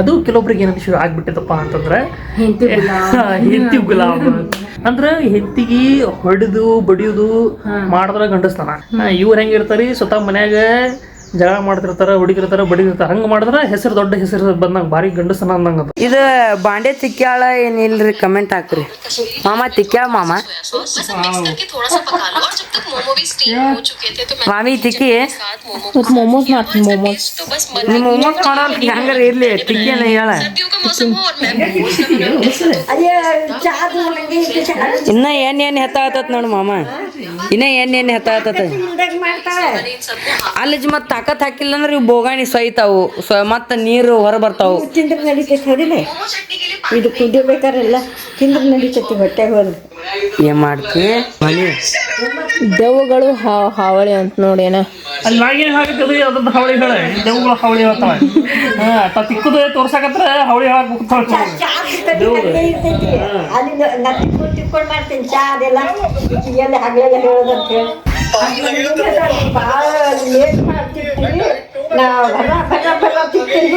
ಅದು ಕೆಲವೊಬ್ರಿಗೆ ಏನಂತ ಶುರು ಆಗ್ಬಿಟ್ಟಿದಪ್ಪ ಅಂತಂದ್ರೆ ಹೆಂಡತಿ ಗುಲಾಬ್ ಅಂದ್ರ ಹೆಂಡತಿಗೆ ಹೊಡೆದು ಬಡಿಯೋದು ಮಾಡಿದ್ರ ಗಂಡಸ್ತಾನ. ಇವ್ರು ಹೆಂಗಿರ್ತಾರಿ ಸ್ವತಃ ಮನ್ಯಾಗ ಜಗಳ ಮಾಡ್ತಿರ್ತಾರ, ಹುಡುಗಿರ್ತಾರ, ಬಡಿದಿರ್ತಾರ. ಹಂಗ ಮಾಡಿದ್ರ ಹೆಸರು ದೊಡ್ಡ ಹೆಸರು ಬಂದಂಗ ಭಾರಿ ಗಂಡಸನ ಅಂದಂಗ. ಇದು ಬಾಂಡೆ ತಿಕ್ಕ್ಯಾಳ ಏನಿಲ್ರಿ ಕಮೆಂಟ್ ಹಾಕ್ರಿ. ಮಾಮ ತಿಕ್ಕ್ಯಾಳ ಮಾಮ ಮಾಮಿ ತಿಕ್ಕಿ मोमोज ಮಾಡ್ತೀನಿ. मोमोज ನಿಮ್ಮ ಮೊಮ್ಮಕ್ ಮಾಡೋದು ಹಂಗಾರ ಇರ್ಲಿ ತಿಕ್ಕೇನ ಹೇಳ. ಇನ್ನ ಎಣ್ಣೆ ಹೆತ್ತಾಗತ್ತ ನೋಡು ಮಾಮ, ಇನ್ನ ಎಣ್ಣೆ ಹೆತ್ತಾಗತ್ತ. ಅಲ್ಲಿ ಮತ್ ತಾಕತ್ ಹಾಕಿಲ್ಲ ಅಂದ್ರೆ ಇವು ಬೋಗಾಣಿ ಸೊಯ್ತಾವು, ಮತ್ತ ನೀರು ಹೊರ ಬರ್ತಾವು. ತಿಂದ್ರೆ ನಡೀತೈತಿ ಹೌದಿಲ್ಲ? ಇದು ಕುದಿಬೇಕಾರೆಲ್ಲ ತಿಂದ್ರೆ ನಡೀತೈತಿ ಹೊಟ್ಟೆ ಹೋದ್ರೆ. ಏನ್ ಮಾಡ್ತಿ ಮನಿ ದೆವ್ವಗಳು ಹಾವಳಿ ಅಂತ ನೋಡೇನ ಅಲ್ಲಿ ನಾಗೇನು ಹಾಕತ್ತದ ಅದ್ರದ್ದು ಹಾವಳಿ ಹೇಳ ದೇವ್ಗಳು ಹಾವಳಿ ಹೇಳ್ತಾವ. ತಿಕ್ಕುದ ತೋರ್ಸಾಕತ್ರ ಹಾವಳಿ ಹೇಳಕ್ ಹೋಗ್ತಾವ. ಅಲ್ಲಿ ನಾ ತಿಕ್ಕೊಂಡು ಮಾಡ್ತೀನಿ ಚಾ ಅದೆಲ್ಲ ಎಲ್ಲ ಹಗಲೆಲ್ಲ ಹೇಳೋದಂತ ಹೇಳಿ ಭಾಳ ಲೇಟ್ ಮಾಡ್ತಿರ್ತೀವಿ ನಾ. ಬರ ತಿಕ್ತೀನಿ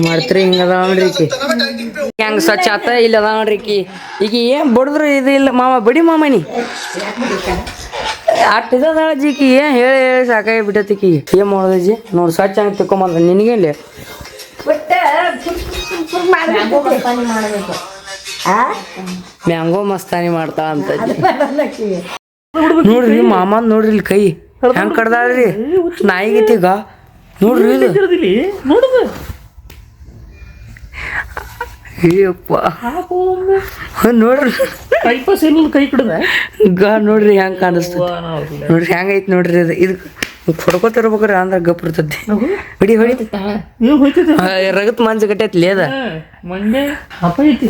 ಮಾಡ್ತೀರಿ. ಹಿಂಗ ಅದ ನೋಡ್ರಿ ಈಕಿ ಹೆಂಗ ಸ್ವಚ್ಛ ಆತ ಇಲ್ಲ ಅದ ನೋಡ್ರಿ ಈಕಿ. ಈಗ ಏನ್ ಬಡದ್ರು ಇದು ಇಲ್ಲ ಮಾಮ, ಬಡಿ ಮಾಮನಿ ಅಟ್ಟಿದ ಜೀಕಿ ಏನ್ ಹೇಳಿ ಹೇಳಿ ಸಾಕಾಗಿ ಬಿಟ್ಟತಿಕಿ. ಏನ್ ಮಾಡೋದಜ್ಜಿ ನೋಡಿ ಸ್ವಚ್ಛ ಹಂಗೆ ತಿಕ್ಕೊಂಬಂದ ನಿನಗೇಲಿ ಮ್ಯಾಂಗೋ ಮಸ್ತಾನಿ ಮಾಡ್ತಾ ಅಂತ ನೋಡ್ರಿ ಮಾಮ. ನೋಡ್ರಿ ಇಲ್ಲಿ ಕೈ ಹೆಂಗ್ ಕಡ್ದಾಳ್ರಿ ನಾಯಿಗೀಗ ನೋಡ್ರಿ ಇದು ಅಯ್ಯಪ್ಪ ನೋಡ್ರಿ ಕೈ ಕಡದ ನೋಡ್ರಿ ಹೆಂಗ್ ಕಾಣಿಸ್ತದ ನೋಡ್ರಿ ಹೆಂಗೈತಿ ನೋಡ್ರಿ. ಅದು ಇದು ಹೊಡ್ಕೋತಿರ್ಬೇಕ್ರಿ ಅಂದ್ರೆ ಗಪ್ ಇರ್ತೈತಿ. ಹೊಡಿ ಹೊಡಿ ರಗತ್ ಮಂಜು ಗಟ್ಟೈತಿ ಅದ ಮಂಡೆ ಹಬ್ಬ ಐತಿ.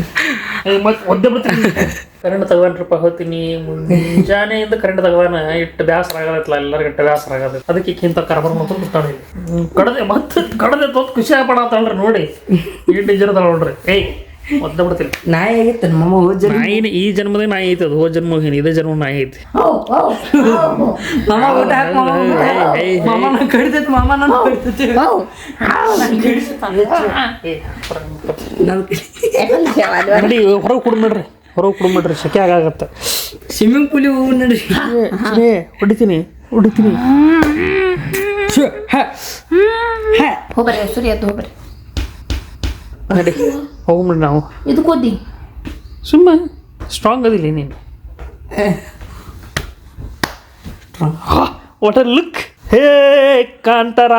ಮತ್ತೆ ಒದ್ದೆ ಬರ್ತೀನಿ ಕರೆಂಟ್ ತಗೊಂಡ್ರಪ್ಪ ಹೋಗ್ತೀನಿ. ಮುಂಜಾನೆಯಿಂದ ಕರೆಂಟ್ ತಗೋಣ ಇಟ್ಟು ಬ್ಯಾಸರ ಆಗತ್ತಲ್ಲ, ಎಲ್ಲರಿಗೂ ಇಟ್ಟು ಬ್ಯಾಸರ ಆಗದ. ಅದಕ್ಕೆ ಇಂಥ ಕರ್ಬರ್ ಮಾತ್ರ ಬಿಡ್ತಾಳೆ ಕಡದೆ ಮತ್ತೆ ಕಡದೆ ತೊತ್ ಖುಷಿ ಆಗ್ಬಿಡತ್ತಲ್ರಿ. ನೋಡಿ ಈ ಡೇಂಜರ್ ಅದ ನೋಡ್ರಿ. ಏಯ್ ಒದ್ದ ಬಿಡ್ತೀನಿ. ನಾಯಿ ಆಗಿತ್ತ ಮಮ್ಮ ನಾಯಿನ ಈ ಜನ್ಮದಾಗ ನಾಯಿ ಐತಿ, ಅದು ಹೋದ ಜನ್ಮ ಹೋಗಿನಿ, ಇದೇ ಜನ್ಮ ನಾಯಿ ಐತಿ. ಮಾಮ ಊಟ ಹಾಕಿ ಮಾಮ ಕಡಿತೈತಿ ಮಾಮ ನಾನು ಕಡಿತೈತಿ ನೋಡಿ ಹೊರಗೆ ಕುಡ್ಬಿಡ್ರಿ, ಹೊರಗೆ ಕುಡ್ಬಿಡ್ರಿ, ಸೆಕೆ ಆಗಾಗತ್ತೆ. ಸ್ವಿಮ್ಮಿಂಗ್ ಪೂಲಿ ಹೋಗಿ ನಡ್ರಿ. ಹೊಡಿತೀನಿ ಹೋಗ್ಬರ್ರಿ ಸೂರ್ಯ ಎದ್ದು ಹೋಗ್ಬರ್ರಿ. ನಡಿ ಹೋಗ್ಬಿಡ್ರಿ ನಾವು. ಇದು ಕೊದ್ದಿ ಸುಮ್ಮ ಸ್ಟ್ರಾಂಗ್ ಅದಿಲ್ಲ ನೀನು. What a look. Hey Kantara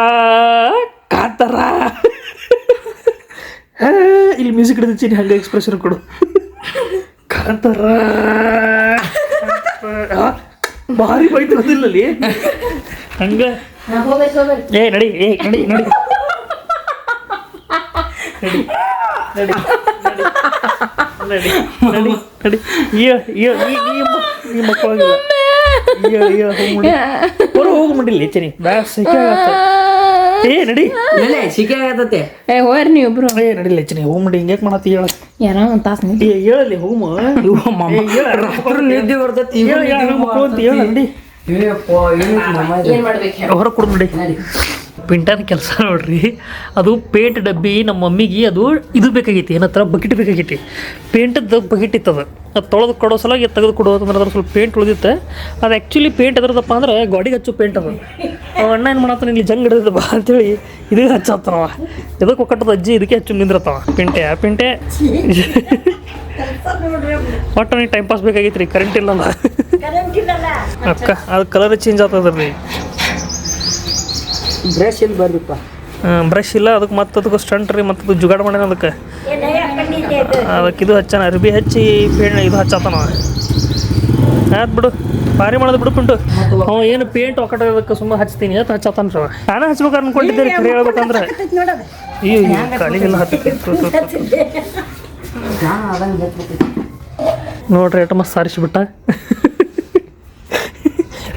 Kantara. ಇಲ್ಲಿ ಮ್ಯೂಸಿಕ್ ಹಿಡಿದಿದ್ದೀನಿ, ಹಂಗೆ ಎಕ್ಸ್ಪ್ರೆಷನ್ ಕೊಡು. ಕಾಂತಾರ ಭಾರಿ ಬೈತು ಅದಿಲ್ಲ ಅಲ್ಲಿ ಹಂಗ. ಏ ನಡಿ, ಏ ನಡಿ ನಡಿ ನಡಿ ನಡಿ ನಡಿ ನಡಿ ನಡಿ. ಈ ಮಕ್ಕಳಾಗಿಲ್ಲ ಹೊರ ಹೋಗ್ಬಿಟ್ಟಿಲ್ಲ ಚೆನ್ನಿ ಬ್ಯಾಸ್ ಸೆಕೆ ಆಗತ್ತೆ. ಏ ನಡಿ ಸಿಕೆ ಆಗತ್ತೆ. ಹೋಗ್ರಿ ನೀವು ಇಬ್ರು. ಏ ನಡಿಲ್ಲ ಚೆನ್ನಿ ಹೋಗ್ಬಿಡಿ. ಹಿಂಗೆ ಮಾಡತ್ತಿ ಹೇಳ ಯಾರ ಒಂದು ತಾಸು ಹೇಳಲ್ಲಿ ಹೋಮ ನಿದ್ದೆ ಬರ್ತೈತಿ ಮಕ್ಕಳು ಅಂತ ಹೇಳ ನಡಿ. ಏನ್ ಮಾಡ್ಬೇಕು ಹೊರ ಕೊಡು ನೋಡಿ. ಪಿಂಟನ್ ಕೆಲಸ ನೋಡ್ರಿ. ಅದು ಪೇಂಟ್ ಡಬ್ಬಿ ನಮ್ಮ ಮಮ್ಮಿಗೆ ಅದು ಇದು ಬೇಕಾಗೈತಿ, ಏನತ್ರ ಬಕೆಟ್ ಬೇಕಾಗೈತಿ. ಪೇಂಟದ್ದು ಬಕೆಟ್ ಇತ್ತದ, ಅದು ತೊಳೆದು ಕೊಡೋ ಸಲ ತೆಗೆದು ಕೊಡೋದಂದ್ರೆ ಅದ್ರ ಸ್ವಲ್ಪ ಪೇಂಟ್ ಉಳಿದಿತ್ತೆ. ಅದು ಆ್ಯಕ್ಚುಲಿ ಪೇಂಟ್ ಎದ್ರದಪ್ಪ ಅಂದ್ರೆ ಗಾಡಿಗೆ ಹಚ್ಚು ಪೇಂಟ್ ಅದು. ಅಣ್ಣ ಏನು ಮಾಡತ್ತಾನ ಇಲ್ಲಿ ಜಂಗ್ ಹಿಡಿದ ಬಾ ಅಂತೇಳಿ ಇದಕ್ಕೆ ಹಚ್ಚತ್ತವ. ಇದಕ್ಕೆ ಒಕ್ಕಟ್ಟದ ಅಜ್ಜಿ ಇದಕ್ಕೆ ಹಚ್ಚು ನಿಂದಿರ್ತಾವ. ಪಿಂಟೆ ಒಟ್ಟು ನನಗೆ ಟೈಮ್ ಪಾಸ್ ಬೇಕಾಗೈತಿ ರೀ, ಕರೆಂಟ್ ಇಲ್ಲಲ್ಲ ಅಕ್ಕ. ಅದು ಕಲರ್ ಚೇಂಜ್ ಆಗ್ತದ್ರಿ. ಬ್ರಷ್ ಇಲ್ಲಿ ಬರ್ರಿಪ್ಪ. ಬ್ರಷ್ ಇಲ್ಲ ಅದಕ್ಕೆ ಮತ್ತೆ ಅದಕ್ಕೆ ಸ್ಟಂಟ್ ರೀ, ಮತ್ತು ಅದು ಜುಗಾಡ್ ಮಾಡ್ಯಾನ ಅದಕ್ಕೆ. ಅದಕ್ಕೆ ಇದು ಹಚ್ಚಾನ, ಅರ್ಬಿ ಹಚ್ಚಿ ಪೇಂಟ್ ಇದು ಹಚ್ಚತ್ತಾನ. ಆಯ್ತು ಬಿಡು, ಭಾರಿ ಮಾಡೋದು ಬಿಡು ಪಿಂಟು. ಅವ ಏನು ಪೇಂಟ್ ಒಕ್ಕಟಕ್ಕೆ ಸುಮ್ಮನೆ ಹಚ್ತೀನಿ ಅಂತ ಹಚ್ಚತ್ತಾನ ರೀ. ನಾನು ಹಚ್ಬೇಕು ಅನ್ಕೊಂಡಿದ್ದೆ ರೀ, ಖರೆ ಹೇಳ್ಬೇಕಂದ್ರೆ. ಅಯ್ಯೋ ಕಾಲಿಗೆಲ್ಲ ನೋಡ್ರಿ ಎಟ್ಟು ಮಸ್ತ್ ಸಾರಿಸಿಬಿಟ್ಟ.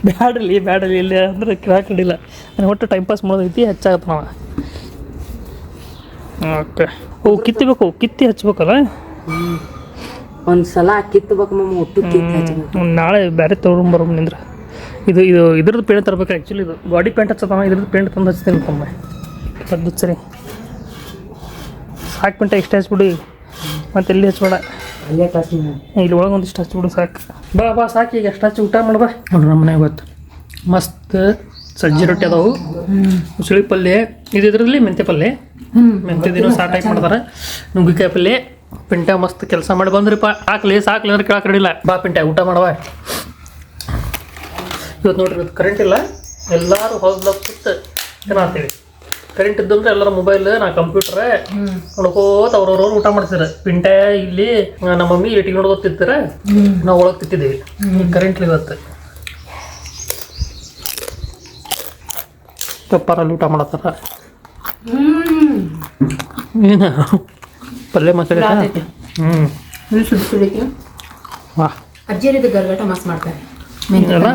ಬ್ಯಾಡಲಿ ಇಲ್ಲಿ ಅಂದ್ರೆ ಕಿಡಿಲ್ಲ. ನಾನು ಒಟ್ಟು ಟೈಮ್ ಪಾಸ್ ಮಾಡೋದೈತಿ, ಹೆಚ್ಚಾಗತ್ತ ನಾವು. ಓಕೆ ಕಿತ್ತಬೇಕು, ಕಿತ್ತಿ ಹಚ್ಬೇಕಲ್ಲ. ಒಂದ್ಸಲ ಕಿತ್ತಬೇಕು ಮಮ್ಮ, ಒಟ್ಟು ಕಿತ್ತು ನಾಳೆ ಬೇರೆ ತೊಗೊಂಬರೋದು ನಿಂದ್ರೆ. ಇದ್ರದ್ದು ಪೇಂಟ್ ತರ್ಬೇಕು. ಆ್ಯಕ್ಚುಲಿ ಇದು ಗಾಡಿ ಪೇಂಟ್ ಹಚ್ಚತಾನ, ಇದ್ರದ್ದು ಪೇಂಟ್ ತಂದು ಹಚ್ತೀನಿ ಒಮ್ಮೆ. ಅದು ಸರಿ ಸಾಕು ಪಿಂಟ ಇಷ್ಟ ಹಚ್ಬಿಡು ಮತ್ತೆ ಎಲ್ಲಿ ಹಚ್ಬೇಡ ಅಲ್ಲೇ ಕಾಸ್ತೀನಿ ಇಲ್ಲಿ ಒಳಗೆ ಒಂದಿಷ್ಟು ಹಚ್ಬಿಡು ಸಾಕು ಬಾ ಸಾಕು ಈಗ ಎಷ್ಟು ಹಚ್ಚಿ ಊಟ ಮಾಡು ಬಾ ನೋಡ್ರಿ ನಮ್ಮ ಮನೆಗೆ ಗೊತ್ತು ಮಸ್ತ್ ಸಜ್ಜಿ ರೊಟ್ಟಿ ಅದಾವು ಉಸುಳಿ ಪಲ್ಯ ಇದರಲ್ಲಿ ಮೆಂತ್ಯ ಪಲ್ಯ ಮೆಂತ್ಯ ದಿನ ಟೈಪ್ ಮಾಡ್ತಾರೆ ನುಗ್ಗಿಕಾಯಿ ಪಲ್ಯ ಪಿಂಟ ಮಸ್ತ್ ಕೆಲಸ ಮಾಡಿ ಬಂದ್ರಿಪ್ಪ ಸಾಕ್ಲಿ ಅಂದ್ರೆ ಕೇಳಕ್ಕೆ ರೆಡಿಲ್ಲ ಬಾ ಪಿಂಟ ಊಟ ಮಾಡವ ಇವತ್ತು ನೋಡ್ರಿ ಇವತ್ತು ಕರೆಂಟ್ ಇಲ್ಲ ಎಲ್ಲರೂ ಹೊಲ್ದಾಗ ಕೂತು ತಿನ್ನತ್ತೀವಿ ಕರೆಂಟ್ ಇದ್ದಂದ್ರೆ ಎಲ್ಲರ ಮೊಬೈಲ್ ನಾ ಕಂಪ್ಯೂಟರ್ ನೋಡ್ಕೋತ ಅವ್ರವ್ರವ್ರು ಊಟ ಮಾಡ್ತಿದ್ದಾರೆ ಪಿಂಟ ಇಲ್ಲಿ ನಮ್ಮ ಮಮ್ಮಿ ಏಟಿಗೆ ನೋಡ್ಕೋತ ತಿಂತಾರೆ ನಾವು ಒಳಗೆ ತಿಂತಿದ್ದೀವಿ ಕರೆಂಟ್ ಇವತ್ತು ಪಪ್ಪರಲ್ಲಿ ಊಟ ಮಾಡತ್ತಾರ ಏನು ಪಲ್ಯ ಮಸಾಲೆ ವಾ ಅಜ್ಜಿಯರಿದ್ದು ಗರ್ಗಟ ಮಸ್ತ್ ಮಾಡ್ತಾರೆ ಎಲ್ಲ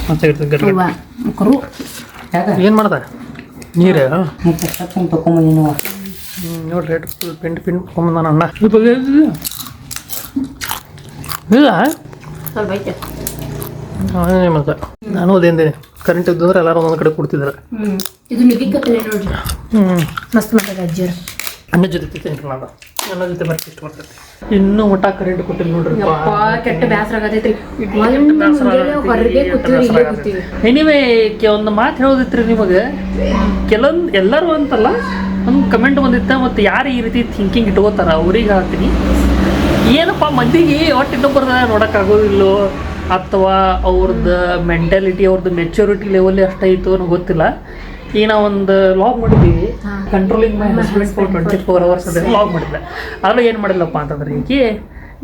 ಮತ್ತೆ ಏನು ಮಾಡ್ತಾರೆ ನೀರೇ ತಗೊಂಬಂದಿ ನಾವು ನೋಡ್ರಿ ರೇಟ್ ಪಿಂಡ್ ತೊಗೊಂಬಂದಾನ ಅಣ್ಣ ಇಲ್ಲ ಸ್ವಲ್ಪ ಐತೆ ಮತ್ತೆ ನಾನು ಅದೇಂದೇನೆ ಕರೆಂಟ್ ಇದ್ದಂದ್ರೆ ಎಲ್ಲರೂ ಒಂದೊಂದು ಕಡೆ ಕೊಡ್ತಿದ್ದಾರೆ ಇದು ನುಗ್ಗಿಕಾಯಿ ನೋಡ್ರಿ ಮಸ್ತ್ ಮಾಡ್ತಾರೆ ಅಜ್ಜಿಯರು ಅನ್ನ ಜೊತೆ ತಿಂತೀನಿ ನಾನು ಅನ್ನ ಜೊತೆ ಬರ್ತಿ ಇಷ್ಟ ಬರ್ತೈತಿ ಇನ್ನೂ ಒಟ್ಟ ಕರೆಂಟ್ ಕೊಟ್ಟಿಲ್ಲ ನೋಡ್ರಿ ಕೆಟ್ಟ ಬೇಸರ ಆಗತೈತ್ರಿ ಹೊರಗೆ ಕೂತೀವಿ ಎನಿವೇ ಒಂದು ಮಾತು ಹೇಳೋದಿತ್ರಿ ನಿಮಗೆ ಕೆಲವೊಂದು ಎಲ್ಲರೂ ಅಂತಲ್ಲ ಒಂದು ಕಮೆಂಟ್ ಬಂದಿತ್ತ ಮತ್ತು ಯಾರು ಈ ರೀತಿ ಥಿಂಕಿಂಗ್ ಇಟ್ಕೋತಾರ ಅವ್ರಿಗೆ ಹೇಳ್ತೀನಿ ಏನಪ್ಪ ಮಂದಿಗೆ ಒಟ್ಟು ಇನ್ನೊಬ್ಬರದ ನೋಡೋಕ್ಕಾಗೋದಿಲ್ಲೋ ಅಥವಾ ಅವ್ರದ್ದು ಮೆಂಟಾಲಿಟಿ ಅವ್ರದ್ದು ಮೆಚ್ಯೂರಿಟಿ ಲೆವೆಲ್ ಎಷ್ಟಾಯಿತು ಅನ್ನೋ ಗೊತ್ತಿಲ್ಲ ಈಗ ನಾವು ಒಂದು ಲಾಗ್ ಮಾಡಿದ್ದೀವಿ controlling my husband for 24 hours ಅದೇ ಲಾಗ್ ಮಾಡಿದ್ದೆ ಅದ್ರಲ್ಲಿ ಏನು ಮಾಡಿಲ್ಲಪ್ಪ ಅಂತಂದ್ರೆ ಈಕೆ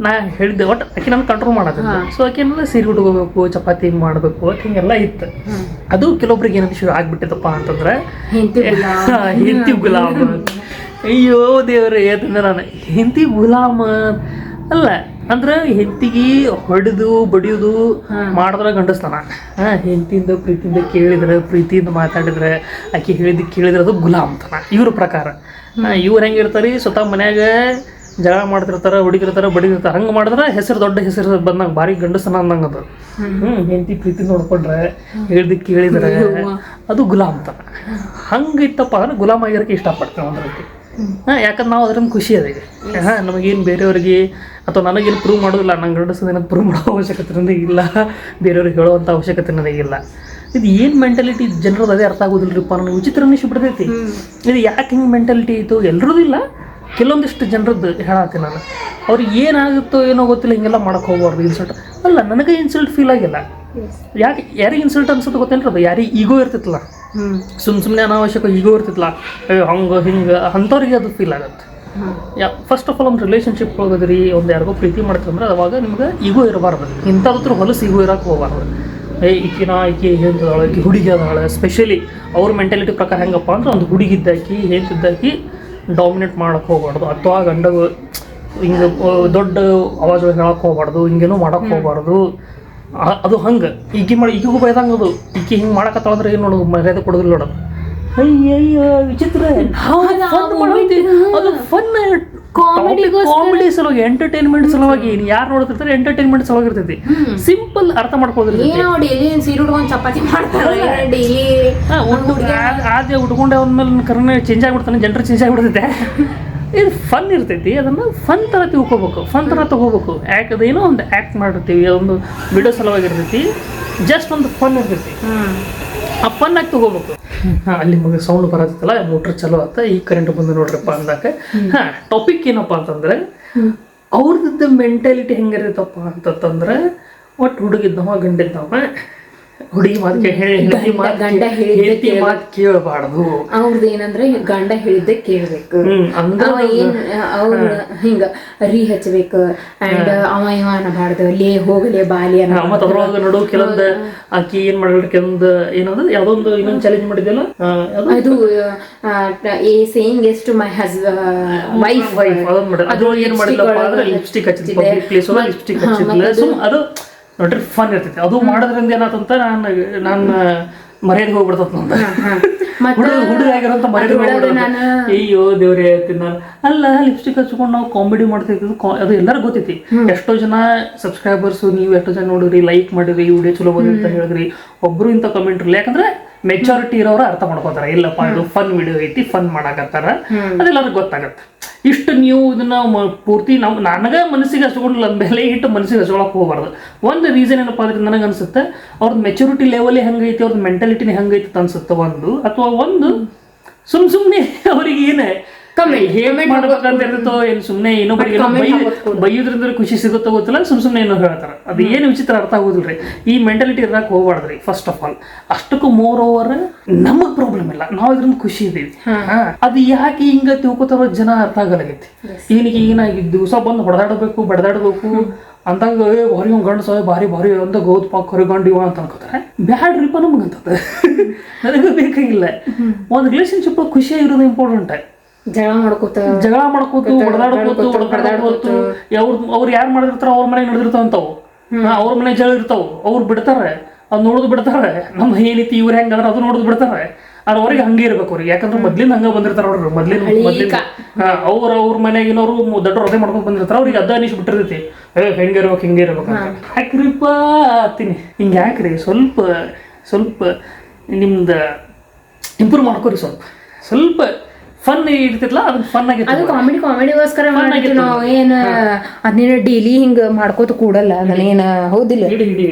ನಾ ಹೇಳಿದ್ದೆ ಒಟ್ಟು ಆಕೆ ನಾನು ಕಂಟ್ರೋಲ್ ಮಾಡೋದಿಲ್ಲ ಸೊ ಆಕೆ ಏನಂದ್ರೆ ಸೀರೆ ಉಟ್ಕೋಬೇಕು ಚಪಾತಿ ಮಾಡಬೇಕು ಅಂತ ಹಿಂಗೆಲ್ಲ ಇತ್ತು ಅದು ಕೆಲವೊಬ್ರಿಗೆ ಏನಂತ ಶುರು ಆಗ್ಬಿಟ್ಟಿತ್ತಪ್ಪ ಅಂತಂದ್ರೆ ಹೆಂಡತಿ ಗುಲಾಮ ಅಯ್ಯೋ ದೇವ್ರೆ ಯಾಕಂದ್ರೆ ನಾನು ಹೆಂಡತಿ ಗುಲಾಮ ಅಲ್ಲ ಅಂದ್ರೆ ಹೆಂಡತಿಗೆ ಹೊಡೆದು ಬಡಿಯೋದು ಮಾಡಿದ್ರೆ ಗಂಡಸ್ತಾನ ಹೆಂಡತಿಯಿಂದ ಪ್ರೀತಿಯಿಂದ ಕೇಳಿದ್ರೆ ಪ್ರೀತಿಯಿಂದ ಮಾತಾಡಿದ್ರೆ ಆಕೆ ಹೇಳಿದ್ದಕ್ಕೆ ಕೇಳಿದ್ರೆ ಅದು ಗುಲಾಮ್ತನ ಇವ್ರ ಪ್ರಕಾರ ಇವ್ರು ಹೆಂಗಿರ್ತಾರೆ ಸ್ವತಃ ಮನ್ಯಾಗ ಜಗಳ ಮಾಡ್ತಿರ್ತಾರೆ ಹೊಡಿತಿರ್ತಾರೆ ಬಡಿದಿರ್ತಾರೆ ಹಂಗೆ ಮಾಡಿದ್ರೆ ಹೆಸರು ದೊಡ್ಡ ಹೆಸರು ಬಂದಾಗ ಭಾರಿ ಗಂಡಸನ ಅಂದಂಗೆ ಅದು ಹೆಂಡತಿ ಪ್ರೀತಿ ನೋಡ್ಕೊಂಡ್ರೆ ಹೇಳಿದ್ದಕ್ಕೆ ಕೇಳಿದ್ರೆ ಅದು ಗುಲಾಮ್ತನ ಹಂಗೆ ಇತ್ತಪ್ಪ ಅಂದ್ರೆ ಗುಲಾಮ್ ಆಗಿರೋಕ್ಕೆ ಇಷ್ಟಪಡ್ತೇವೆ ಒಂದು ರೀತಿ ಯಾಕಂದ್ರೆ ನಾವು ಅದರಿಂದ ಖುಷಿ ಅದಿಗೆ ನಮಗೇನು ಬೇರೆಯವ್ರಿಗೆ ಅಥವಾ ನನಗೇನು ಪ್ರೂವ್ ಮಾಡೋದಿಲ್ಲ ನಂಗೆ ಗಂಡಸದೇನು ಪ್ರೂವ್ ಮಾಡೋ ಅವಶ್ಯಕತೆ ಇಲ್ಲ ಬೇರೆಯವ್ರಿಗೆ ಹೇಳುವಂಥ ಅವಶ್ಯಕತೆ ನನಗಿಲ್ಲ ಇದು ಏನು ಮೆಂಟಾಲಿಟಿ ಜನರದ್ದು ಅದೇ ಅರ್ಥ ಆಗೋದಿಲ್ಲರಿಪ್ಪ ನನಗೆ ವಿಚಿತ್ರ ಅನಿಸ್ಬಿಡ್ತೈತಿ ಇದು ಯಾಕೆ ಹಿಂಗೆ ಮೆಂಟಾಲಿಟಿ ಆಯಿತು ಎಲ್ಲರದ್ದು ಇಲ್ಲ ಕೆಲವೊಂದಿಷ್ಟು ಜನರದ್ದು ಹೇಳತ್ತೀನಿ ನಾನು ಅವ್ರಿಗೆ ಏನಾಗುತ್ತೋ ಏನೋ ಗೊತ್ತಿಲ್ಲ ಹಿಂಗೆಲ್ಲ ಮಾಡೋಕ್ಕೆ ಹೋಗ್ಬಾರ್ದು ಇನ್ಸಲ್ಟ್ ಅಲ್ಲ ನನಗೆ ಇನ್ಸಲ್ಟ್ ಫೀಲ್ ಆಗಿಲ್ಲ ಯಾಕೆ ಯಾರಿಗೆ ಇನ್ಸಲ್ಟ್ ಅನ್ಸುತ್ತೆ ಗೊತ್ತೇನ್ರಿ ಅದು ಯಾರಿಗೆ ಈಗೋ ಇರ್ತಿತ್ತಲ್ಲ ಸುಮ್ಮನೆ ಅನಾವಶ್ಯಕ ಈಗೋ ಇರ್ತಿತ್ತಲ್ಲ ಹಂಗೆ ಹಿಂಗೆ ಅಂಥವ್ರಿಗೆ ಅದು ಫೀಲ್ ಆಗುತ್ತೆ ಫಸ್ಟ್ ಆಫ್ ಆಲ್ ಒಂದು ರಿಲೇಷನ್ಶಿಪ್ ಹೋಗೋದ್ರಿ ಒಂದು ಯಾರಿಗೋ ಪ್ರೀತಿ ಮಾಡ್ತಂದ್ರೆ ಅವಾಗ ನಿಮ್ಗೆ ಈಗೋ ಇರಬಾರ್ದು ಇಂಥದ್ರ ಹೊಲಸು ಈಗೋ ಇರೋಕೆ ಹೋಗಬಾರ್ದು ಈಕೆ ಹೇಳ್ತಿದ್ದಾಳೆ ಈಕೆ ಹುಡುಗಿ ಅದಾಳೆ ಸ್ಪೆಷಲಿ ಅವ್ರ ಮೆಂಟಾಲಿಟಿ ಪ್ರಕಾರ ಹೆಂಗಪ್ಪ ಅಂದ್ರೆ ಒಂದು ಹುಡುಗಿದ್ದಾಕಿ ಹೇಳ್ತಿದ್ದಾಕಿ ಡಾಮಿನೇಟ್ ಮಾಡೋಕ್ಕೆ ಹೋಗ್ಬಾರ್ದು ಅಥವಾ ಗಂಡಗ ಹಿಂಗೆ ದೊಡ್ಡ ಅವಾಜ್ ಹೇಳಕ್ಕೆ ಹೋಗ್ಬಾರ್ದು ಹಿಂಗೇನೂ ಮಾಡೋಕ್ಕೆ ಹೋಗ್ಬಾರ್ದು ಅದು ಹಂಗೆ ಈಗಿಗೂ ಬೈದಂಗೆ ಅದು ಈಕೆ ಹಿಂಗೆ ಮಾಡಕತ್ತಾವಂದ್ರೆ ಏನು ನೋಡು ಮರ್ಯಾದೆ ಕೊಡೋದಿಲ್ಲ ನೋಡೋದು ಅಯ್ಯಯ್ಯ ವಿಚಿತ್ರ ಅದು ಫನ್ ಕಾಮಿಡಿ ಸಲುವಾಗಿ ಎಂಟರ್ಟೈನ್ಮೆಂಟ್ ಸಲುವಾಗಿ ಯಾರು ನೋಡ್ತಿರ್ತಾರೆ ಎಂಟರ್ಟೈನ್ಮೆಂಟ್ ಸಲುವಾಗಿ ಇರ್ತೈತಿ ಸಿಂಪಲ್ ಅರ್ಥ ಮಾಡ್ಕೋದ್ರಿ ಚಪಾತಿ ಮಾಡ್ತಾರೆ ಆದ್ಯ ಉಟ್ಕೊಂಡೆ ಒಂದ್ಮೇಲೆ ಕರ್ನ ಚೇಂಜ್ ಆಗಿಬಿಡ್ತಾನೆ ಜನರು ಚೇಂಜ್ ಆಗಿಬಿಡ್ತೈತೆ ಇದು ಫನ್ ಇರ್ತೈತಿ ಅದನ್ನು ಫನ್ ಥರ ತಿಳ್ಕೊಬೇಕು ಫನ್ ಥರ ತೊಗೋಬೇಕು ಅದೇನೋ ಒಂದು ಆ್ಯಕ್ಟ್ ಮಾಡಿರ್ತೀವಿ ಒಂದು ವಿಡಿಯೋ ಸಲುವಾಗಿರ್ತೈತಿ ಜಸ್ಟ್ ಒಂದು ಫನ್ ಇರ್ತೈತಿ ಆ ಫನ್ ಆಗಿ ತೊಗೋಬೇಕು ಅಲ್ಲಿ ಮಗ ಸೌಂಡ್ ಬರತ್ತಲ್ಲ ಮೋಟ್ರ್ ಚಲೋ ಆತ ಈ ಕರೆಂಟ್ ಬಂದು ನೋಡ್ರಪ್ಪ ಅಂದಾಕ ಟಾಪಿಕ್ ಏನಪ್ಪ ಅಂತಂದ್ರೆ ಅವ್ರದ್ದು ಮೆಂಟಾಲಿಟಿ ಹೆಂಗಿರ್ತಪ್ಪ ಅಂತಂದ್ರೆ ಒಟ್ಟು ಹುಡುಗಿದ್ದವ ಗಂಡಿದ್ದವ ಹುಡುಗಿ ಮಾತು ಹೆಂಡತಿ ಮಾತು ಕೇಳಬಾರ್ದು ಅವ್ರದ್ದು ಏನಂದ್ರೆ ಗಂಡ ಹೇಳಿದ್ದೆ ಕೇಳ್ಬೇಕು ಅವ್ರ ಹಿಂಗ ರೀ ಹಚ್ಬೇಕು ಅಂಡ್ ಅವ ಇವ ಅನ್ನಬಾರ್ದು ಲೇ ಹೋಗಲೇ ಬಾಲಿ ಮತ್ತ ಅದ್ರೊಳಗ ನೋಡು ಕೆಲವೊಂದು ಆಕಿ ಏನ್ ಮಾಡಿದ್ರೆ ಕೆಲವೊಂದು ಏನಂದ್ರೆ ಯಾವ್ದೊಂದು ಇನ್ನೊಂದು ಚಾಲೆಂಜ್ ಮಾಡಿದ್ಯಲ್ಲ ಅದು saying yes to my wife ಅದೊಂದು ಮಾಡಿದ್ರೆ ಅದ್ರೊಳಗೆ ಏನ್ ಮಾಡಿಲ್ಲಪ್ಪ ಅಂದ್ರೆ ಲಿಪ್ಸ್ಟಿಕ್ ಹಚ್ಚಿದ್ ಪಬ್ಲಿಕ್ ಪ್ಲೇಸ್ ಒಳಗೆ ಲಿಪ್ಸ್ಟಿಕ್ ಹಚ್ಚಿದ್ಲ ಅದು ನೋಡ್ರಿ ಫನ್ ಇರ್ತೈತಿ ಅದು ಮಾಡೋದ್ರಿಂದ ಏನಾತಂತ ನಾನು ಮರ್ಯಾದೆ ಹೋಗ್ಬಿಡ್ತತ್ ಹುಡುಗ ಆಗಿರೋಂಥ ಮರ್ಯಾದೆ ಅಯ್ಯೋ ದೇವ್ರೇ ಹೇಳ್ತೀನಿ ನಾನು ಅಲ್ಲ ಲಿಪ್ಸ್ಟಿಕ್ ಹಚ್ಕೊಂಡು ನಾವು ಕಾಮಿಡಿ ಮಾಡ್ತಿದ್ದು ಅದು ಎಲ್ಲರಿಗೂ ಗೊತ್ತೈತಿ ಎಷ್ಟೋ ಜನ ಸಬ್ಸ್ಕ್ರೈಬರ್ಸು ನೀವು ಎಷ್ಟೋ ಜನ ನೋಡಿದ್ರಿ ಲೈಕ್ ಮಾಡಿದ್ರಿ ವಿಡಿಯೋ ಚಲೋ ಬಂದಿ ಅಂತ ಹೇಳಿದ್ರಿ ಒಬ್ರು ಇಂಥ ಕಮೆಂಟ್ ಇರಲಿ ಯಾಕಂದ್ರೆ ಮೆಚುರಿಟಿ ಇರೋರು ಅರ್ಥ ಮಾಡ್ಕೋತಾರ, ಇಲ್ಲಪ್ಪ ಇದು ಫನ್ ವಿಡಿಯೋ ಐತಿ, ಫನ್ ಮಾಡಾಕತ್ತಾರ, ಅದೆಲ್ಲರಿಗೂ ಗೊತ್ತಾಗತ್ತೆ. ಇಷ್ಟು ನೀವು ಇದನ್ನ ಪೂರ್ತಿ ನನಗ ಮನಸ್ಸಿಗೆ ಹಚ್ಕೊಂಡು ಬೆಲೆ ಇಟ್ಟು ಮನಸ್ಸಿಗೆ ಹಚ್ಕೊಳಕ್ ಹೋಗ್ಬಾರ್ದು. ಒಂದು ರೀಸನ್ ಏನಪ್ಪಾ ಅಂದ್ರೆ ನನಗೆ ಅನ್ಸುತ್ತೆ ಅವ್ರದ್ದು ಮೆಚುರಿಟಿ ಲೆವೆಲ್ ಹೆಂಗೈತಿ, ಅವ್ರದ್ದು ಮೆಂಟಾಲಿಟಿನೇ ಹೆಂಗೈತಿ ಅನ್ಸುತ್ತೆ ಒಂದು, ಅಥವಾ ಒಂದು ಸುಮ್ನೆ ಅವ್ರಿಗೆ ಏನೇ ಮಾಡ್ಬೇಕಂತ ಇರುತ್ತೋ ಏನು ಸುಮ್ನೆ ಇನ್ನೊಬ್ಬರಿಗೆ ಬೈಯೋದ್ರಿಂದ ಖುಷಿ ಸಿಗುತ್ತೋ ಗೊತ್ತಿಲ್ಲ, ಸುಮ್ನೆ ಏನೋ ಹೇಳ್ತಾರ. ಅದು ಏನು ವಿಚಿತ್ರ ಅರ್ಥ ಆಗೋದಿಲ್ರಿ. ಈ ಮೆಂಟಾಲಿಟಿ ಇರಕ್ ಹೋಗ್ಬಾರ್ದ್ರಿ. ಫಸ್ಟ್ ಆಫ್ ಆಲ್ ಅಷ್ಟಕ್ಕೂ ಮೋರ್ ಓವರ್ ನಮಗ್ ಪ್ರಾಬ್ಲಮ್ ಇಲ್ಲ, ನಾವ್ ಇದ್ರಿಂದ ಖುಷಿ ಇದೀವಿ. ಅದು ಯಾಕೆ ಹಿಂಗ ತಿಳ್ಕೊತಾರೋ ಜನ ಅರ್ಥ ಆಗಲಾಗೈತಿ. ಇವನಿಗೆ ಏನಾಗಿದ್ದು ದಿವಸ ಬಂದು ಬಡದಾಡಬೇಕು ಅಂದಾಗ ಭಾರಿ ಗಂಡು ಸಹ ಭಾರಿ ಅಂತ ಗೋದ್ ಪಾಕ್ ಹೊರಗಂಡು ಇವ ಅಂತ ಅನ್ಕೋತಾರೆ. ಬ್ಯಾಡ್ರಿಪ್ಪ ನಮಗಂತದ ನನಗೂ ಬೇಕಾಗಿಲ್ಲ. ಒಂದು ರಿಲೇಶನ್ಶಿಪ್ ಖುಷಿಯಾಗಿರೋದು ಇಂಪಾರ್ಟೆಂಟ್. ಜಗಳ ಮಾಡ್ಕೋತು ಹೊಡೆದಾಡ್ಕೋತು ಅವ್ರು ಯಾರು ಮಾಡಿರ್ತಾರ ಅವ್ರ ಮನೆಗೆ ನಡೆದಿರ್ತಾವ ಅಂತವು, ಅವ್ರ ಮನೆ ಜಗಳ ಇರ್ತಾವ, ಅವ್ರು ಬಿಡ್ತಾರೆ, ಅದ್ ನೋಡುದು ಬಿಡ್ತಾರೆ. ನಮ್ ಏನೈತಿ ಇವ್ರ ಹೆಂಗಂದ್ರೆ ಅದು ನೋಡುದು ಬಿಡ್ತಾರೆ. ಆದ್ರೆ ಅವ್ರಿಗೆ ಹಂಗೆ ಇರ್ಬೇಕು ಅವ್ರಿಗೆ, ಯಾಕಂದ್ರೆ ಮೊದ್ಲಿಂದ ಹಂಗ ಬಂದಿರ್ತಾರ ಅವ್ರು. ಮೊದ್ಲಿನ ಅವ್ರ ಮನೆಗಿನವ್ರು ದೊಡ್ಡ ಹೃದಯ ಮಾಡ್ಕೊಂಡ್ ಬಂದಿರ್ತಾರ, ಅವ್ರಿಗೆ ಅದ ಅನಿಸ್ ಬಿಟ್ಟಿರ್ತೈತಿ, ಹಿಂಗೆ ಇರ್ಬೇಕು ಅಂತ. ಯಾಕ್ರಿಪ್ಪ ಅತ್ತೀನಿ ಹಿಂಗ ಯಾಕ್ರಿ, ಸ್ವಲ್ಪ ನಿಮ್ದ ಇಂಪ್ರೂವ್ ಮಾಡ್ಕೋರಿ, ಸ್ವಲ್ಪ ಫನ್ ಇರ್ತಿರ್ಲ, ಅದನ್ನ ಫನ್ ಆಗಿತ್ತು. ಅದು ಕಾಮಿಡಿಗೋಸ್ಕರ ಮಾಡಿದ್ವಿ ನಾವು. ಏನ್ ಅದೇನ ಡೈಲಿ ಹಿಂಗ ಮಾಡ್ಕೋತ ಕೂಡಲ್ಲ, ಅದನ್ನೇನ ಹೌದಿಲ್ಲ,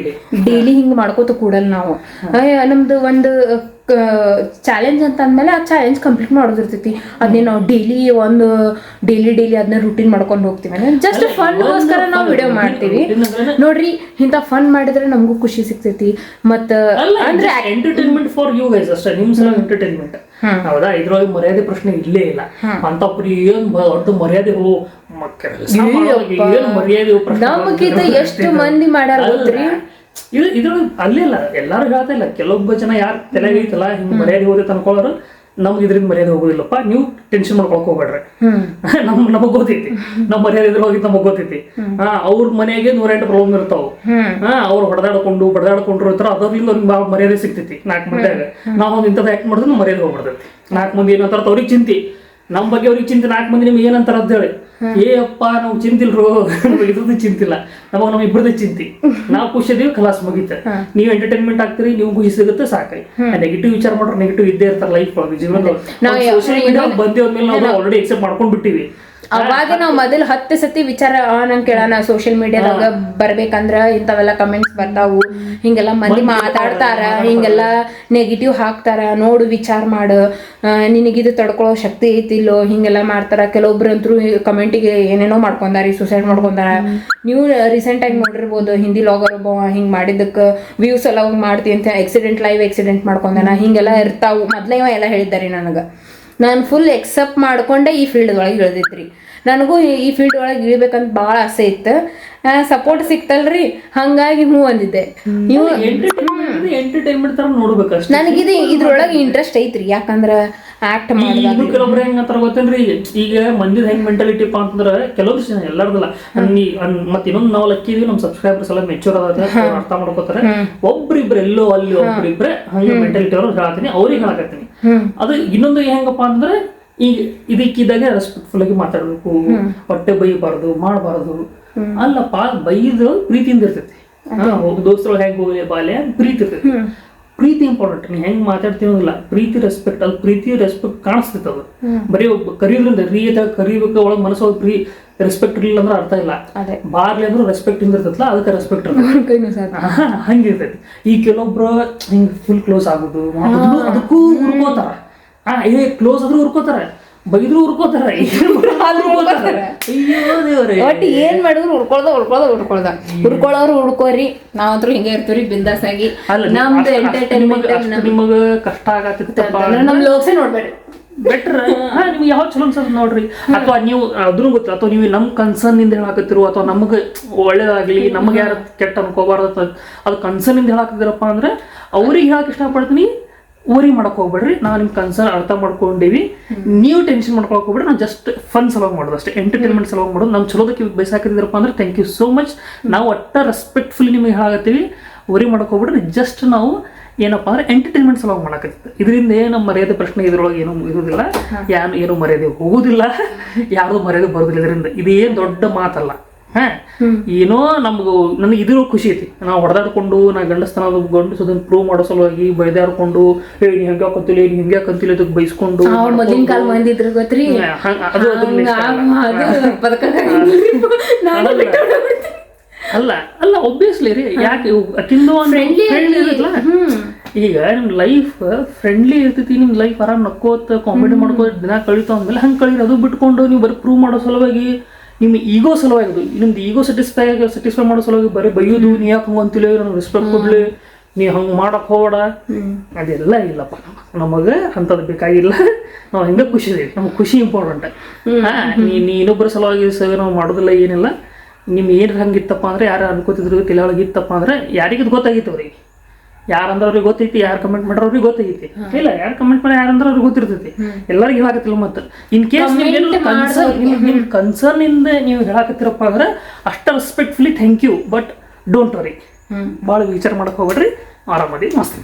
ಡೈಲಿ ಹಿಂಗ ಮಾಡ್ಕೋತ ಕೂಡಲ್ಲ ನಾವು. ನಮ್ದು ಒಂದು ಚಾಲೆಂಜ್ ಅಂತ ಅಂದ್ಮೇಲೆ ಆ ಚಾಲೆಂಜ್ ಕಂಪ್ಲೀಟ್ ಮಾಡೋದಿರ್ತೈತಿ. ಅದನ್ನೇ ನಾವು ಡೈಲಿ ಅದನ್ನ ರೂಟೀನ್ ಮಾಡ್ಕೊಂಡು ಹೋಗ್ತೀವಿ. ಜಸ್ಟ್ ಫನ್ಗೋಸ್ಕರ ನಾವು ವಿಡಿಯೋ ಮಾಡ್ತೀವಿ ನೋಡ್ರಿ. ಇಂಥ ಫನ್ ಮಾಡಿದ್ರೆ ನಮಗೂ ಖುಷಿ ಸಿಗ್ತೈತಿ. ಮತ್ತ ಅಂದ್ರೆ ಎಂಟರ್ಟೈನ್ಮೆಂಟ್ ಫಾರ್ ಯು ಗೈಸ್ ಅಷ್ಟೇ, ನಿಮ್ ಸಲ ಎಂಟರ್ಟೈನ್ಮೆಂಟ್. ಹೌದಾ, ಇದ್ರೊಳಗೆ ಮರ್ಯಾದೆ ಪ್ರಶ್ನೆ ಇಲ್ಲೇ ಇಲ್ಲ. ಅಂತಪ್ರಿ ಏನ್ ದೊಡ್ಡ ಮರ್ಯಾದೆ ನಮಗಿಂತ ಎಷ್ಟು ಮಂದಿ ಮಾಡ್ಯಾರ ಗೊತ್ತ್ರಿ. ಇದ್ರೊಳಗೆ ಅಲ್ಲೇ ಇಲ್ಲ, ಎಲ್ಲಾರು ಹೇಳ್ತಾ ಇಲ್ಲ. ಕೆಲವೊಬ್ಬ ಜನ ಯಾರು ತಲೆಗೈತಲ್ಲ ಹಿಂಗ್ ಮರ್ಯಾದೆ ಹೋದೆ ಅನ್ಕೊಳ್ಳೋರು, ನಮ್ಗೆ ಇದರಿಂದ ಮರ್ಯಾದೆ ಹೋಗೋದಿಲ್ಲಪ್ಪ, ನೀವು ಟೆನ್ಷನ್ ಮಾಡ್ಕೊಳಕ್ ಹೋಗ್ಬೇಡ್ರಿ. ನಮಗ್ ಗೊತ್ತೈತಿ ನಮ್ ಮರ್ಯಾದೆ ಇದ್ರ ಹೋಗಿದ್ ನಮಗ್ ಗೊತ್ತೈತಿ. ಅವ್ರ ಮನೆಗೆ 108 ಪ್ರಾಬ್ಲಮ್ ಇರ್ತಾವ. ಅವ್ರು ಬಡದಾಡ್ಕೊಂಡ್ರು ಇರ್ತಾರ, ಅದರಿಂದ ಅವ್ರಿಗೆ ಮರ್ಯಾದೆ ಸಿಗ್ತೈತಿ 4 ಮಂದಿಯಾಗ. ನಾವ್ ಇಂಥದ್ದು ಆಕ್ಟ್ ಮಾಡಿದ್ರೆ ಮರ್ಯಾದೆ ಹೋಗ್ಬಿಡ್ತೈತಿ. 4 ಮಂದಿ ಏನಂತಾರ ಅವ್ರಿಗೆ ಚಿಂತಿ, ನಮ್ ಬಗ್ಗೆ ಅವ್ರಿಗೆ ಚಿಂತೆ. 4 ಮಂದಿ ನಿಮ್ಗೆ ಏನಂತಾರ ಅಂತ ಹೇಳಿ, ಅಪ್ಪ ನಾವು ಚಿಂತಿಲ್ರು, ಇದ್ರದ್ದು ಚಿಂತಿಲ್ಲ, ನಮ್ ಇಬ್ಬರದೇ ಚಿಂತಿ. ನಾವು ಖುಷಿ ಇದೀವಿ, ಕಲಾಸ್ ಮುಗಿತ. ನೀವು ಎಂಟರ್ಟೈನ್ಮೆಂಟ್ ಆಗ್ತೀರಿ, ನೀವು ಖುಷಿ ಸಿಗುತ್ತೆ, ಸಾಕೈ. ನೆಗೆಟಿವ್ ವಿಚಾರ ಮಾಡ್ರೆ ನೆಗೆಟಿವ್ ಇದ್ದೇ ಇರ್ತಾರೆ ಲೈಫ್ ಒಳಗೆ, ಜೀವನದೊಳಗೆ. ಸೋಷಿಯಲ್ ಮೀಡಿಯಾ ಬಂದಿದ್ಮೇಲೆ ನಾವು ಆಲ್ರೆಡಿ ಎಕ್ಸೆಪ್ಟ್ ಮಾಡ್ಕೊಂಡ್ ಬಿಟ್ಟಿವಿ. ಅವಾಗ ನಾವು ಮೊದಲು 10 ಸತಿ ವಿಚಾರ ನಂಗೆ ಕೇಳೋಣ, ಸೋಷಿಯಲ್ ಮೀಡಿಯಾದಾಗ ಬರ್ಬೇಕಂದ್ರ ಇಂಥವೆಲ್ಲ ಕಮೆಂಟ್ಸ್ ಬರ್ತಾವು, ಹಿಂಗೆಲ್ಲ ಮಂದಿ ಮಾತಾಡ್ತಾರ, ಹಿಂಗೆಲ್ಲ ನೆಗೆಟಿವ್ ಹಾಕ್ತಾರ, ನೋಡು ವಿಚಾರ ಮಾಡು, ನಿನಗಿದು ತಡ್ಕೊಳ್ಳೋ ಶಕ್ತಿ ಐತಿಲ್ಲೋ, ಹಿಂಗೆಲ್ಲ ಮಾಡ್ತಾರ. ಕೆಲವೊಬ್ರಂತರೂ ಕಮೆಂಟಿಗೆ ಏನೇನೋ ಮಾಡ್ಕೊಂಡಾರಿ, ಸುಸೈಡ್ ಮಾಡ್ಕೊಂಡಾರ. ನೀವು ರೀಸೆಂಟಾಗಿ ನೋಡಿರ್ಬೋದು, ಹಿಂದಿ ಲಾಗರ್ ಒಬ್ಬ ಹಿಂಗೆ ಮಾಡಿದ್ದಕ್ಕೆ ವ್ಯೂಸ್ ಎಲ್ಲ ಮಾಡ್ತೀವಿ ಅಂತ ಲೈವ್ ಆಕ್ಸಿಡೆಂಟ್ ಮಾಡ್ಕೊಂಡಾನ. ಹಿಂಗೆಲ್ಲ ಇರ್ತಾವು. ಮೊದಲೇ ಎಲ್ಲ ಹೇಳಿದ್ದಾರೆ ನನಗೆ. ನಾನು ಫುಲ್ ಎಕ್ಸೆಪ್ಟ್ ಮಾಡ್ಕೊಂಡೆ ಈ ಫೀಲ್ಡ್ ಒಳಗೆ ಇಳಿದೈತ್ರಿ. ನನಗೂ ಈ ಫೀಲ್ಡ್ ಒಳಗೆ ಇಳಿಬೇಕಂತ ಭಾಳ ಆಸೆ ಇತ್ತು. ಸಪೋರ್ಟ್ ಸಿಕ್ತಲ್ರಿ, ಹಂಗಾಗಿ ಹ್ಞೂ ಅಂದಿದ್ದೆ. ಎಂಟರ್ಟೈನ್ಮೆಂಟ್ ತರ ನೋಡ್ಬೇಕಷ್ಟೇ. ನನಗಿದು ಇದ್ರೊಳಗೆ ಇಂಟ್ರೆಸ್ಟ್ ಐತ್ರಿ, ಯಾಕಂದ್ರ ಆಕ್ಟ್ ಮಾಡಿದಾಗ. ಕೆಲವೊಬ್ರು ಹೆಂಗಂತಾರ ಗೊತ್ತೇನ್ರಿ, ಈಗ ಮಂದಿದ ಹೆಂಗ್ ಮೆಂಟಾಲಿಟಿಪ್ಪ ಅಂತಂದ್ರ ಕೆಲವೊಂದು ಜನ ಎಲ್ಲಾರ್ದಲ್ಲ. ಮತ್ತೆ ಇನ್ನೊಂದು ನಾವು ಲಕ್ಕಿದೀವಿ, ನಮ್ ಸಬ್ಸ್ಕ್ರೈಬರ್ಸ್ ಎಲ್ಲ ಮೆಚೂರ್ ಅದ ಅರ್ಥ ಮಾಡ್ಕೋತಾರೆ. ಒಬ್ರಿಬ್ರು ಎಲ್ಲೋ ಅಲ್ಲಿ ಒಬ್ರಿಬ್ರೆ ಹಂಗ ಮೆಂಟಾಲಿಟಿ ಅವ್ರು ಹೇಳ್ತೀನಿ, ಅವ್ರಿಗೆ ಹೇಳಕತ್ತೀನಿ. ಅದು ಇನ್ನೊಂದು ಹೆಂಗಪ್ಪ ಅಂದ್ರೆ, ಈಗ ಇದಕ್ಕಿದ್ದಾಗ ರೆಸ್ಪೆಕ್ಟ್ಫುಲ್ ಆಗಿ ಮಾತಾಡ್ಬೇಕು, ಹೊಟ್ಟೆ ಬೈಬಾರ್ದು, ಮಾಡಬಾರ್ದು. ಅಲ್ಲಪ್ಪ, ಬೈದು ಪ್ರೀತಿಯಿಂದ ಇರ್ತೈತಿ. ದೋಸ್ತರು ಹೆಂಗ್ ಹೋಗ್ಲಿ ಬಾಲ್ಯ ಪ್ರೀತಿ ಇರ್ತೈತಿ. ಪ್ರೀತಿ ಇಂಪಾರ್ಟೆಂಟ್. ನೀ ಹೆಂಗ್ ಮಾತಾಡ್ತೀನಿಲ್ಲ, ಪ್ರೀತಿ ರೆಸ್ಪೆಕ್ಟ್, ಅದು ಪ್ರೀತಿ ರೆಸ್ಪೆಕ್ಟ್ ಕಾಣಿಸ್ತೈತೆ. ಅದು ಬರೀ ಕರೀದ್ರಿಂದ ಕರಿಬೇಕು ಒಳಗೆ ಮನಸ್ಸು ರೆಸ್ಪೆಕ್ಟ್ ಇರ್ಲಿಲ್ಲ ಅಂದ್ರೆ ಅರ್ಥ ಇಲ್ಲ. ಬಾರ್ಲಿ ಅಂದ್ರೂ ರೆಸ್ಪೆಕ್ಟ್ ಇರ್ತೈತಲ್ಲ, ಅದಕ್ಕೆ ರೆಸ್ಪೆಕ್ಟ್ ಹಂಗಿರ್ತೈತಿ. ಈ ಕೆಲವೊಬ್ರು ಹಿಂಗ್ ಫುಲ್ ಕ್ಲೋಸ್ ಆಗುದು ಅದಕ್ಕೂ ಉರ್ಕೋತಾರ. ಕ್ಲೋಸ್ ಆದ್ರೂ ಉರ್ಕೋತಾರ, ಬೈದ್ರು ಉರ್ಕೋತಾರ, ಒಟ್ಟು ಏನ್ ಮಾಡಿದ್ರು ಉರ್ಕೊಳ್ಳೋರು ಉರ್ಕೋರಿ. ನಾವಂತ್ರು ಹಿಂಗೆ ಇರ್ತೀವಿ ಬಿಂದಾಸ್ ಆಗಿ. ನಮ್ದು ಎಂಟರ್ಟೈನ್ಮೆಂಟ್ ನಿಮಗ ಕಷ್ಟ ಆಗತ್ತಿತ್ತಪ್ಪ ನಮ್ ಲೋಕ್ಸೇ ನೋಡ್ಬೇಡ್ರಿ, ಬೆಟ್ರ್. ನಿಮ್ಗೆ ಯಾವ ಚಲೋ ಅನ್ಸದ್ ನೋಡ್ರಿ. ಅಥವಾ ನೀವು ಅದನ್ನು ಗೊತ್ತಿಲ್ಲ, ಅಥವಾ ನೀವು ನಮ್ ಕನ್ಸರ್ನ್ ಇಂದ ಹೇಳಾಕತ್ತಿರು, ಅಥವಾ ನಮ್ಗೆ ಒಳ್ಳೇದಾಗ್ಲಿ, ನಮ್ಗೆ ಯಾರು ಕೆಟ್ಟ ಅನ್ಕೋಬಾರ್ದು ಅದು ಕನ್ಸರ್ನ್ ಇಂದ ಹೇಳಾಕತ್ತಿರಪ್ಪ ಅಂದ್ರೆ ಅವ್ರಿಗೆ ಹೇಳಕ್ ಇಷ್ಟಪಡ್ತೀನಿ. ಓರಿ ಮಾಡಕ್ ಹೋಗ್ಬೇಡ್ರಿ. ನಾವು ನಿಮ್ ಕನ್ಸರ್ನ್ ಅರ್ಥ ಮಾಡ್ಕೊಂಡಿವಿ, ನೀವು ಟೆನ್ಷನ್ ಮಾಡ್ಕೊಳಕ್ ಹೋಗ್ಬೇಡ್ರಿ. ನಾವು ಜಸ್ಟ್ ಫನ್ ಸಲುವಾಗಿ ಮಾಡೋದು ಅಷ್ಟೇ, ಎಂಟರ್ಟೈನ್ಮೆಂಟ್ ಸಲುವಾಗಿ ಮಾಡೋದು. ನಮ್ ಚಲೋದಕ್ಕೆ ಬಯಸಾಕಿದ್ರಪ್ಪ ಅಂದ್ರೆ ಥ್ಯಾಂಕ್ ಯು ಸೋ ಮಚ್. ನಾವು ಒಟ್ಟ ರೆಸ್ಪೆಕ್ಟ್ಫುಲಿ ನಿಮಗೆ ಹೇಳಾಕತ್ತೀವಿ, ಓರಿ ಮಾಡಕ್ ಹೋಗ್ಬೇಡ್ರಿ. ಜಸ್ಟ್ ನಾವು ಏನಪ್ಪಾ ಅಂದ್ರೆ ಎಂಟರ್ಟೈನ್ಮೆಂಟ್ ಸಲುವಾಗಿ ಮಾಡಕತ್ತಿತ್ತು. ಇದರಿಂದ ಏನು ಮರ್ಯಾದೆ ಪ್ರಶ್ನೆ ಇದ್ರೊಳಗೆ ಏನೂ ಇರುವುದಿಲ್ಲ, ಏನು ಮರ್ಯಾದೆ ಹೋಗುದಿಲ್ಲ, ಯಾರ್ದು ಮರ್ಯಾದೆ ಬರೋದಿಲ್ಲ. ಇದರಿಂದ ಇದೇನು ದೊಡ್ಡ ಮಾತಲ್ಲ. ಏನೋ ನಮ್ಗೆ ನನಗೆ ಇದಿರೋ ಖುಷಿ ಐತಿ ನಾವು ಹೊಡೆದಾಡ್ಕೊಂಡು ನಾ ಗಂಡಸದನ್ನ ಪ್ರೂವ್ ಮಾಡೋ ಸಲುವಾಗಿ ಬೈದಾಡ್ಕೊಂಡು ನೀ ಹಂಗೆ ಹಾಕಂತಿಲ್ಲ ನೀ ಹಿಂಗೆ ಹಾಕಂತಿಲ್ಲ ಅದಕ್ಕೆ ಬೈಸ್ಕೊಂಡು ಮೊದಲಿನ ಕಾಲ ಮಂದಿ ಇದ್ರು ಗೊತ್ತ್ರಿ ಅದು ಅಲ್ಲ ಅಲ್ಲ ಒಬ್ವಿಯಸ್ಲಿ ರೀ ಯಾಕೆ ಅಕ್ಕಿಂದು ಫ್ರೆಂಡ್ಲಿ ಇರಲ್ಲ. ಈಗ ನಿಮ್ ಲೈಫ್ ಫ್ರೆಂಡ್ಲಿ ಇರ್ತೈತಿ, ನಿಮ್ ಲೈಫ್ ಆರಾಮ್ ನಕ್ಕೋತ ಕಾಮಿಡಿ ಮಾಡ್ಕೋತ ದಿನ ಕಳೀತಾ ಅಂದ್ಮೇಲೆ ಹಂಗೆ ಕಳೀರಿ. ಅದು ಬಿಟ್ಕೊಂಡು ನೀವು ಬರೀ ಪ್ರೂವ್ ಮಾಡೋ ಸಲುವಾಗಿ ನಿಮ್ಮ ಈಗೋ ಸಲುವಾಗಿ ಅದು ನಿಮ್ದು ಈಗೋ ಸ್ಯಾಟಿಸ್ಫೈ ಮಾಡೋ ಸಲುವಾಗಿ ಬರೀ ಬೈಯೋದು ನೀ ಯಾಕೆ ಹಂಗೆ ಅಂತಿಲ್ಲ ನನಗೆ ರೆಸ್ಪೆಕ್ಟ್ ಕೊಡ್ಲಿ ನೀ ಹಂಗೆ ಮಾಡಕ್ ಹೋಗಬೇಡ ಅದೆಲ್ಲ ಇಲ್ಲಪ್ಪ. ನಮಗೆ ಅಂಥದ್ದು ಬೇಕಾಗಿಲ್ಲ. ನಾವು ಹಿಂಗೆ ಖುಷಿ ಇದೀವಿ, ನಮ್ಗೆ ಖುಷಿ ಇಂಪಾರ್ಟೆಂಟ್. ನೀ ಇನ್ನೊಬ್ಬರ ಸಲುವಾಗಿ ಸೇವೆ ನಾವು ಮಾಡೋದಿಲ್ಲ ಏನಿಲ್ಲ. ನಿಮ್ಗೆ ಏನು ಹಂಗಿತ್ತಪ್ಪ ಅಂದ್ರೆ ಯಾರು ಅನ್ಕೋತಿದ್ರು ತಲೆಯೊಳಗೆ ಇತ್ತಪ್ಪ ಅಂದ್ರೆ ಯಾರಿಗಿದು ಗೊತ್ತಾಗಿತ್ತು ಅವ್ರಿಗೆ. ಯಾರಂದ್ರೆ ಅವ್ರಿಗೆ ಗೊತ್ತೈತಿ, ಯಾರು ಕಮೆಂಟ್ ಮಾಡ್ರ ಅವ್ರಿಗೆ ಗೊತ್ತೈತಿ. ಇಲ್ಲ ಯಾರು ಕಮೆಂಟ್ ಮಾಡಿ ಯಾರಂದ್ರೆ ಅವ್ರಿಗೆ ಗೊತ್ತಿರ್ತೈತಿ. ಎಲ್ಲರಿಗೂ ಹೇಳಾಕತ್ತಿಲ್ಲ. ಮತ್ತೆ ಇನ್ ಕೇಸ್ ನಿಮ್ ಕನ್ಸರ್ನ್ ಇಂದ ನೀವು ಹೇಳಾಕತ್ತಿರಪ್ಪ ಅಂದ್ರೆ ಅಷ್ಟ respectfully thank you, but don't worry. ಭಾಳ ವಿಚಾರ ಮಾಡಕ್ ಹೋಗ್ಬೇಡ್ರಿ, ಆರಾಮದಿ ಮಸ್ತ್.